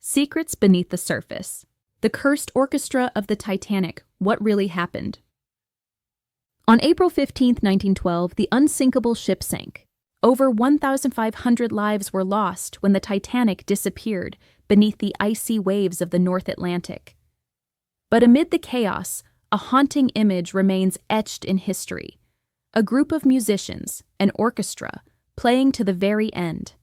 Secrets Beneath the Surface. The Cursed Orchestra of the Titanic. What really happened? On April 15, 1912, the unsinkable ship sank. Over 1,500 lives were lost when the Titanic disappeared beneath the icy waves of the North Atlantic. But amid the chaos, a haunting image remains etched in history. A group of musicians, an orchestra, playing to the very end.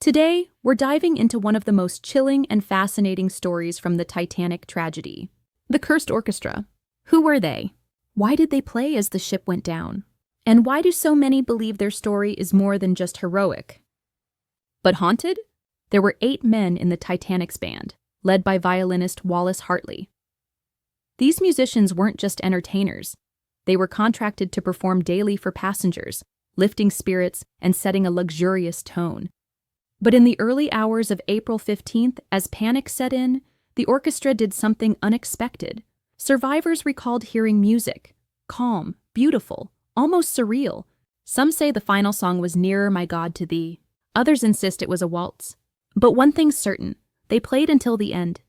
Today, we're diving into one of the most chilling and fascinating stories from the Titanic tragedy. The Cursed Orchestra. Who were they? Why did they play as the ship went down? And why do so many believe their story is more than just heroic? But haunted? There were 8 men in the Titanic's band, led by violinist Wallace Hartley. These musicians weren't just entertainers. They were contracted to perform daily for passengers, lifting spirits and setting a luxurious tone. But in the early hours of April 15th, as panic set in, the orchestra did something unexpected. Survivors recalled hearing music, calm, beautiful, almost surreal. Some say the final song was Nearer, My God, to Thee. Others insist it was a waltz. But one thing's certain, they played until the end,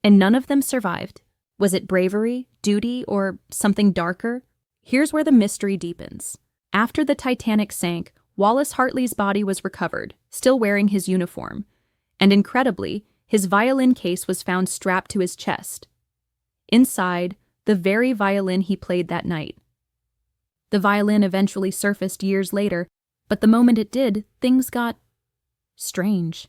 and none of them survived. Was it bravery, duty, or something darker? Here's where the mystery deepens. After the Titanic sank, Wallace Hartley's body was recovered, still wearing his uniform, and incredibly, his violin case was found strapped to his chest. Inside, the very violin he played that night. The violin eventually surfaced years later, but the moment it did, things got strange.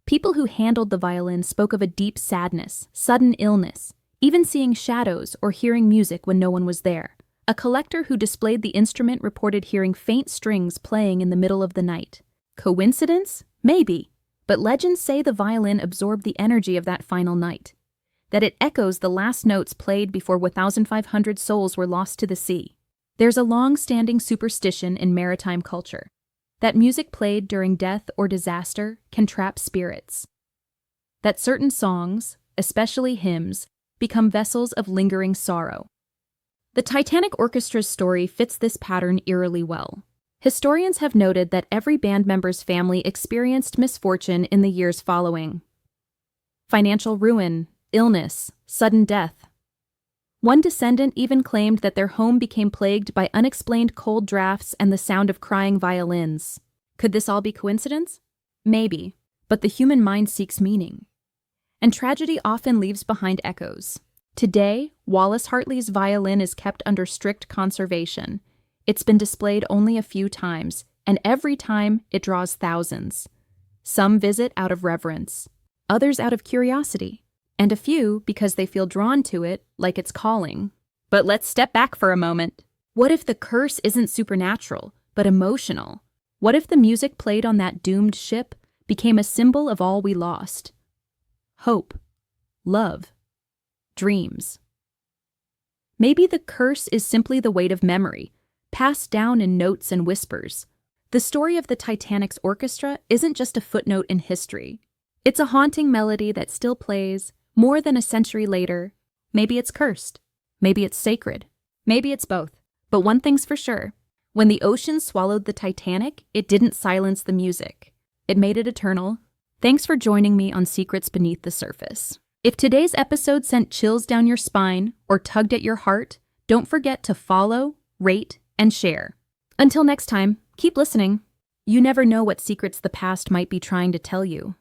People who handled the violin spoke of a deep sadness, sudden illness, even seeing shadows or hearing music when no one was there. A collector who displayed the instrument reported hearing faint strings playing in the middle of the night. Coincidence? Maybe. But legends say the violin absorbed the energy of that final night, that it echoes the last notes played before 1,500 souls were lost to the sea. There's a long-standing superstition in maritime culture that music played during death or disaster can trap spirits. That certain songs, especially hymns, become vessels of lingering sorrow. The Titanic Orchestra's story fits this pattern eerily well. Historians have noted that every band member's family experienced misfortune in the years following. Financial ruin, illness, sudden death. One descendant even claimed that their home became plagued by unexplained cold drafts and the sound of crying violins. Could this all be coincidence? Maybe, but the human mind seeks meaning. And tragedy often leaves behind echoes. Today, Wallace Hartley's violin is kept under strict conservation. It's been displayed only a few times, and every time it draws thousands. Some visit out of reverence, others out of curiosity, and a few because they feel drawn to it like it's calling. But let's step back for a moment. What if the curse isn't supernatural, but emotional? What if the music played on that doomed ship became a symbol of all we lost? Hope, love, dreams. Maybe the curse is simply the weight of memory, passed down in notes and whispers. The story of the Titanic's orchestra isn't just a footnote in history. It's a haunting melody that still plays, more than a century later. Maybe it's cursed. Maybe it's sacred. Maybe it's both. But one thing's for sure. When the ocean swallowed the Titanic, it didn't silence the music. It made it eternal. Thanks for joining me on Secrets Beneath the Surface. If today's episode sent chills down your spine or tugged at your heart, don't forget to follow, rate, and share. Until next time, keep listening. You never know what secrets the past might be trying to tell you.